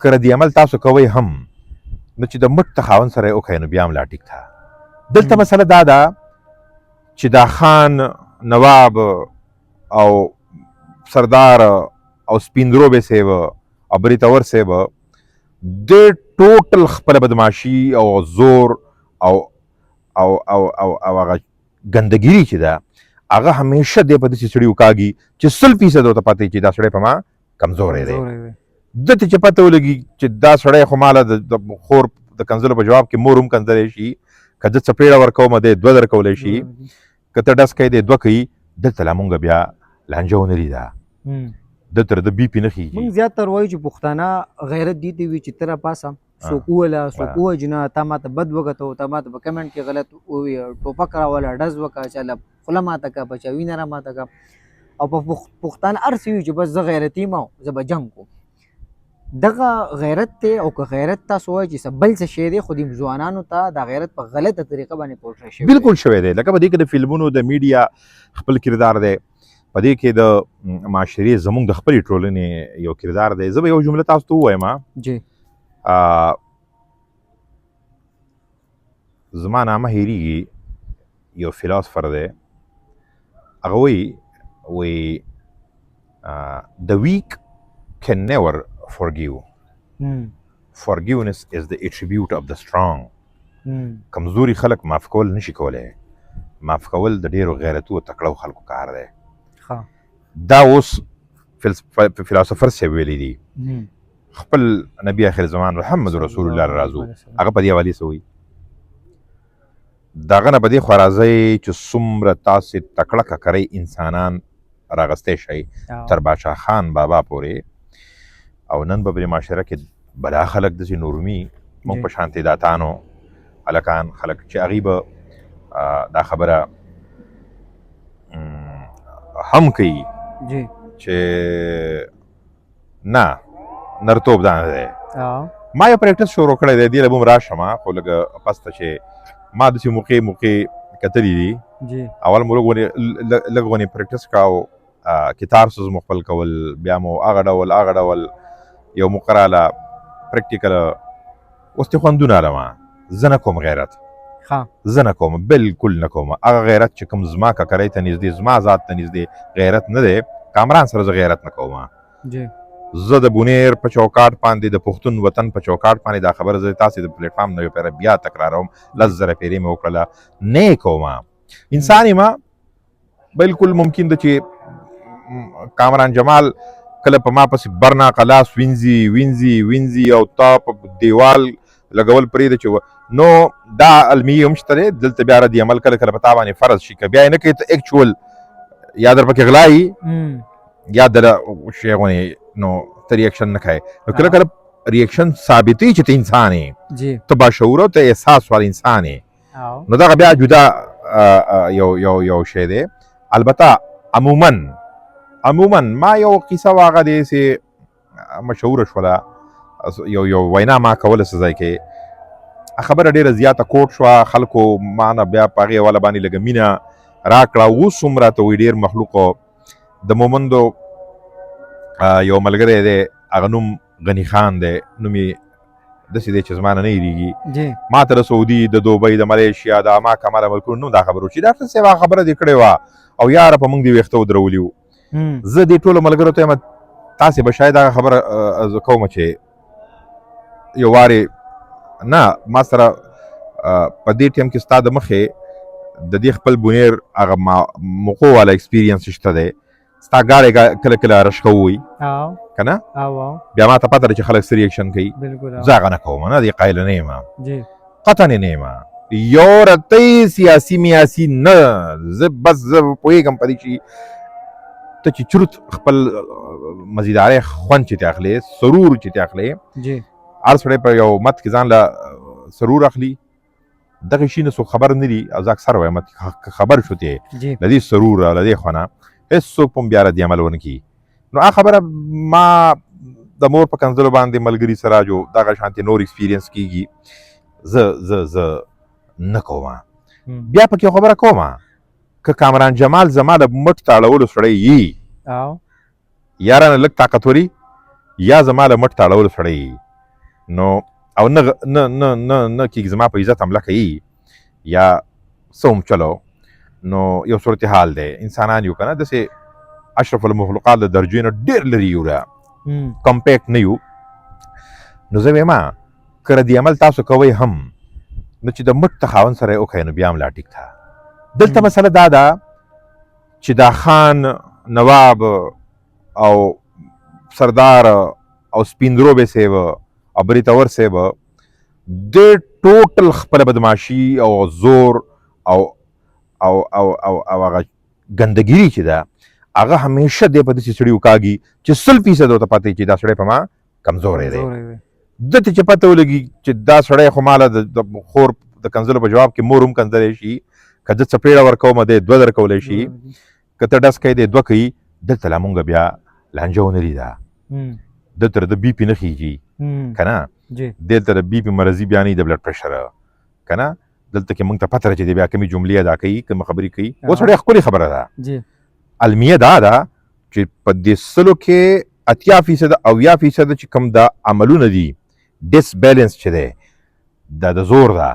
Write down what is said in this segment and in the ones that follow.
که ردي عمل تاسو کوئ هم نو چې د مټ د خاوند سره یې وکړئ نو بیا هم لا ټیک ده. دلته مسله دا ده چې دا خان نواب او سردار او سپیندروبې صاحب او بریتور صاحب د ټوټل خپله بدماشي او زور او او او او او هغه ګندګیري چې ده هغه همیشه دی په داسې سړي وکاږي چې 100% ورته پته وي چې دا سړی په ما کمزوری دی. دته چې پته ولګي چې دا سړی خو ماله د خور د کنځلو په جواب کې مور هم کنځلی شي، که زه څپېړه ورکوم دی 2 درکولی شي، که ته ډس کوي دی 2 کوي. دلته لا مونږ بیا لانجه ونه لیده، دلته د بي پي نه خېږي. مونږ زیاتره وایو چې پښتانه غیرت دې ته وي چې ته راپاسه څوک ووله څوک ووجنه، تا ماته بد وکتو، تا ماته په کمنټ کې غلط ووایه، ټوپک راوله، ډز وکړه، چاله خوله ماته کړه، په چا وینه راماته کړه، او په پښتانه هر څه وي چې بس زه غیرتي یم او زه به جنګ کوم. دغه غیرت دی او که غیرت تاسو وایي چې څه بل څه شی دی، خو دې ځوانانو ته دا غیرت په غلطه طریقه باندې پورټری شوی بالکل شوی دی. لکه په دې کې د فلمونو د میډیا خپل کردار دی، په دې کې د معاشرې زموږ د خپلې ټولنې یو کردار دی. زه به یو جمله تاسو ته ووایم. جی زما نامه هېرېږي، یو فلاسفر دی، هغه وایي the weak can never forgive. Forgiveness is the attribute of the strong. کمزوري خلک معاف کول نشي کولی، معاف کول د ډېرو غیرتو او تکړو خلکو کار دی. دا اوس فلسفر صاحب ویلی دي، خپل نبی آخر زمان محمد رسول الله رازو هغه په دې حوالې څه وایي. د هغه نه په دې خوا راځئ چې څومره تاسې تکړه ککرۍ انسانان راغستی شئ تر باچا خان بابا پورې، او نن به په معاشره کې بلا خلک داسې نورمي موږ په شانتې داتانو هلکان خلک چې هغوی به دا خبره هم کوي چې نه نرتوب دا نه دی. ما یو پریکټس شروع کړی دی، دې له به م راشم، خو لږه پسته چې ما داسې موقع کتلي دي. اول مو لږ غونې پریکټس کاو، کتارسز مو خپل کول، بیا مو هغه ډول یو مقراله پریکټیکل. اوس دې خوندونه علمه زه نه کوم غیرت، زه نه کوم، بالکل نه کوم. هغه غیرت چې کوم زما ککرۍ ته نږدې، زما ذات ته نږدې غیرت نه دی، کامران سره زه غیرت نه کوم. زه د بونیر په چوکاټ باندې، د پښتون وطن په چوکاټ باندې دا خبره زه تاسې د پلیټفارم نه یو پیره بیا تکراروم، 10,000 پیرې مې وکړله، نه یې کوم. انسان یم، بالکل ممکن ده چې کامران جمال کله په ما پسې برناقه لاس وینځي او تا په دیوال لګول پرېږده چې نو دا علمي هم شته دی. دلته بیا ردي عمل کله کله په تا باندې فرض شي، که بیا یې نه کوي ته ایکچوال یا در پکې غلا یي یا دله شی غونې نو ته ریاکشن نه کوې. نو کله کله ریاکشن ثابتوي چې ته انسان یې، ته باشعوره، ته احساس وال انسان یې. نو دغه بیا جدا یو شی دی. البته عموما ما یو قصه واغه دی چې مشهوره شوله، یو وینا ما کوله څه ځای کې، خبره ډېره زیاته کوټ شوه، خلکو ما نه بیا په هغې حواله باندې لږه مینه راکړه. اوس هم راته وایي ډېر مخلوقو، د مومندو یو ملګری دی، هغه نوم غني خان دی، نوم یې داسې دی چې زما نه هېرېږي. ما ته د سعودي، د دوبۍ، د ملیشیا، د اما کماله ملکونو نوم دا خبره وشي، ډاکټر صاحب هغه خبره دې کړې وه او یاره په موږ دې ویښته ودرولي وو. زه دې ټولو ملګرو ته یم تاسې به شاید هغه خبره زه کوم چې یو وارې نه ما سره په دې ټایم کې ستا د مخې د دې خپل بونیر هغه موقع والا ایکسپیرینس شته دی، ستا ګاډی کله کله رش کوئ که نه، بیا ما ته پته ده چې خلک څه ریاکشن کوي. زه هغه نه کوم، نه دې قایله نه یم، قطعا نه یم. یو رتی سیاسي میاسي نه، زه بس زه پوهېږم په دې چې ته چې چروت خپل مزیدارۍ خوند چې ته اخلې، سرور چې ته اخلې، هر سړی په یو مت کې ځان له سرور اخلي. دغه شي نه څوک خبر نه دي، او زه اکثر وایم که خبر شو ته له دې سرور له دې خوا نه هېڅوک هم بیا ردي عمل ونه کړي. نو هغه خبره ما د مور په کنځلو باندې ملګري سره جو دغه شانتې نور ایکسپیرینس کېږي، زه نه کوم. بیا پکې خبره کوم که کامران جمال زما د مټ تاړولو سړی یي، یا رانه لږ طاقتوري، یا زما د مټ تاړولو سړی یي، نو او نه کېږي زما په عزت حمله کوي یا څه هم چلو نو یو صورتحال دی انسانان یو که نه داسې اشرف المخلوقات د درجې نه ډېر لرې یو را کمپیکټ نه یو نو زه وایم که ردي عمل تاسو کوئ هم نو چې د مټ د خاوند سره یې وکړئ نو بیا هم لا ټیک ده دلته مسله دا ده چې دا خان نواب او سردار او سپین دروبې صاحب او بریتور صاحب د ټوټل خپله بدماشي او زور او او او او او هغه ګندګیري چې ده هغه همیشه دی په داسې سړي وکاږي چې 100% ورته پته چې دا سړی په ما کمزوری دی دته چې پته ولګي چې دا سړی خو ماله د خور د کنځلو په جواب کې مور هم کنځلی شي که زه څپېړه ورکوم دی 2 درکولی شي که ته ډس کوي دی 2 کوي دلته لا مونږ بیا لانجه ونه لیده دلته د بي پي نه خیږي که نه دلته د بي پي مرضي بیا نه د بلډ پرشر که نه دلته کې مونږ ته پته ده چې دی بیا کومې جملې ادا کوي کومې خبرې کوي اوس ډېره ښکلې خبره ده المیه دا ده چې په دې 100 کې 80% او 80% چې کوم دا عملونه دي ډس بیلنس چې دی دا د زور ده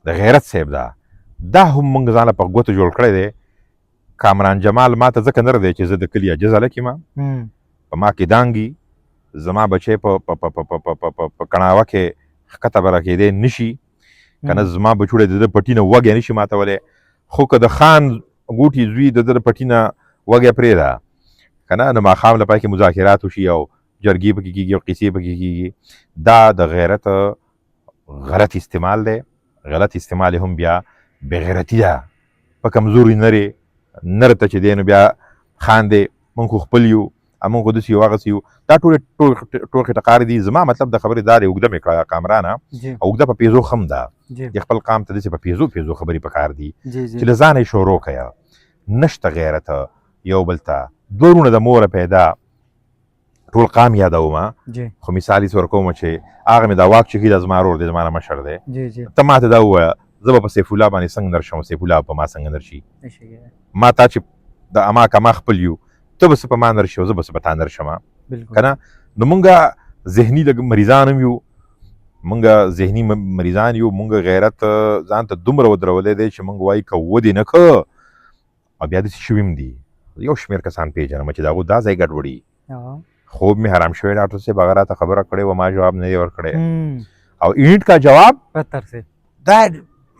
د غیرت صاحب ده دا هم مونږ ځان په ګوته جوړ کړی دی کامران جمال ما ته ځکه نه ردی چې زه د کلي عجز هلک یم په ما کې دانګي زما بچی په کڼاوه کې ښکته به راکېدی نه شي که نه زما بچوړی د ده پټي نه وږی نه شي ماتولی خو که د خان ګوټي زوی د ده د پټي نه وږی پرېږده که نه نو ماښام له پای کې مذاکرات وشي او جرګې پکې کېږي او قیسې پکې کېږي دا د غیرت غلط استعمال دی غلط استعمال هم بیا بغیرتي ده په کمزوري نر ته چې دی نو بیا خاندې مونږ خو خپل یو مونږ خو داسې یو هغسې یو دا ټولې ټوکې ټقارې دي زما مطلب د خبرې دا دی اوږده مې کړه کامرانه اوږده په پیزو خم ده د خپل قام ته داسې په پیزو خبرې پکار دي چې له ځانه یې شروع کړه نشته غیرت یو بل ته 2 ورونه د موره پیدا ټول قام یادوم خو مثال یې ورکوم چې هغه مې دا واک چې کېده زما ورور دی زما نه مشر دی ته ما ته دا ووایه زه به په سیف الله باندې څنګه نرشم سیف الله په ما څنګه نرشي ما تا چې د اما کما خپل یو ته به څه په ما نرشي او زه به څه په تا نرشم که نه نو مونږ ذهني مریضان هم یو مونږ ذهني مریضان یو مونږ غیرت ځان ته دومره ودرولی دی چې مونږ وایي که ودې نه که او بیا داسې شوي هم دي یو شمېر کسان پېژنم چې د هغو دا ځای ګډوډي خوب مې حرام شوی ډاکټر صاحب هغه راته خبره کړې وه ما جواب نه دی ورکړی او اینټ کا جواب دا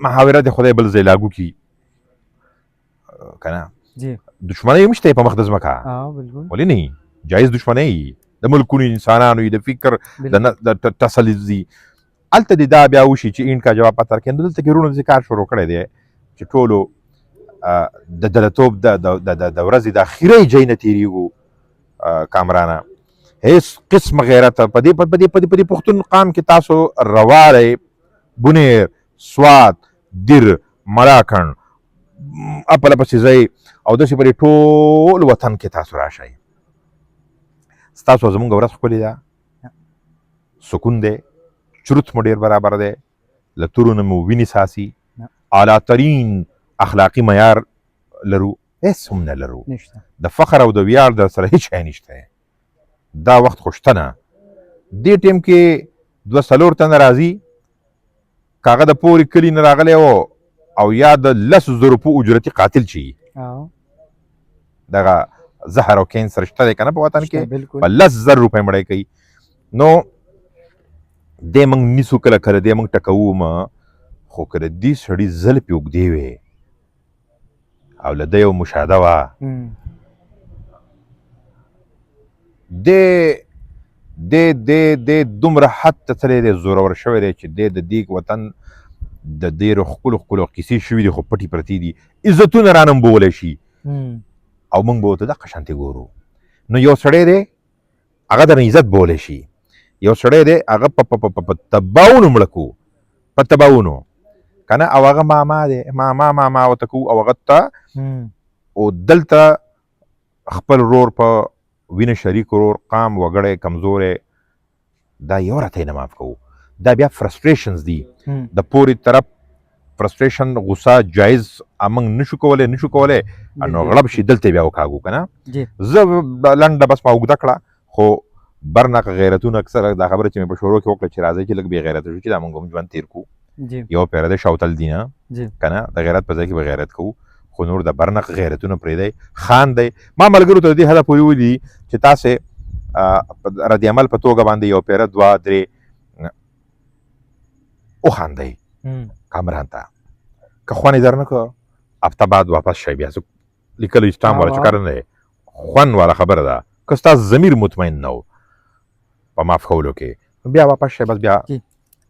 محاوره د خدای بل ځای لاګو کي که نه دشمنۍ هم شته په مخ د ځمکه ولې نه جایز دشمنۍ د ملکونو انسانانو د فکر د تسلط دي هلته دې دا بیا وشي چې اینټ کا جواب پته ورکړي نو دلته کې وروڼو داسې کار شروع کړی دی چې ټولو د دلتوب د ورځې د اخرۍ ځای نه تېرېږو کامرانه هیڅ قسم غیرت په دې پښتون قام کې تاسو رواری بونیر سوات دیر مراکن اپله پسې ځئ او داسې په دې ټول وطن کې تاسو راشئ ستاسو زموږ ورځ ښکلې ده سکون دی چروت مو ډېر برابر دی له تورو نه مو وینې ساسي اعلی ترین اخلاقي معیار لرو هېڅ هم نه لرو د فخر او د ویاړ در سره هېڅ شی نشته دا وخت خو شته نه دې ټیم کې 2-4 تنه راځي که هغه د پورې کلي نه راغلی و او یا د 10,000 روپو اجرتي قاتل شي دغه زهر او کینسر شته دی که نه په وطن کې په 10,000 روپۍ مړی کوي نو دی موږ نیسو کله کله دی موږ ټکوو خو که د دې سړي زلفې اوږدې وې او له ده یو مشاهده وه دی دومره حد ته تللی دی زورور شوی دی چې دی د دې وطن د ډېرو ښکلو کیسې شوي دي خو پټې پرتې دي عزتونه رانه نومبولی شي او موږ به ورته دغه شانتې ګورو نو یو سړی دی هغه درنه عزت بولی شي یو سړی دی هغه په تباونو مړه کړو په تباونو که نه او هغه ماما دی ماما ورته کوو او هغه ته او دلته خپل ورور په وینه شریک ورور قام وګړی کمزوری دا یو راته نه معاف کوو دا بیا فرستریشنز دي د پورې طرف فرستریشن غصه جایز موږ نشو کولی نو غړب شي دلته بیا وکاږو که نه زه لنډه بس ما اوږده کړه خو برنق غیرتونه اکثره دا خبره چې مې په شروع کې وکړه چې راځي چې لږ بې غیرته شو چې دا موږ هم ژوند تېر کړو یو پیره دی شوتل دی نه که نه د غیرت په ځای کې به غیرت کوو خو نور د برنق غیرتونه پرېږدی خان دی ما ملګرو ته د دې حده پورې وویلي چې تاسې رد عمل په توګه باندې یو پیره دوه درې وخاندئ کامران ته که خوند یې در نه کړه هفته بعد واپس شئ بیا څه لیکلو اسټام والا چکر نه دی خوند والا خبره ده که ستا ضمیر مطمئن نه و په معاف کولو کې بیا واپس شئ بس بیا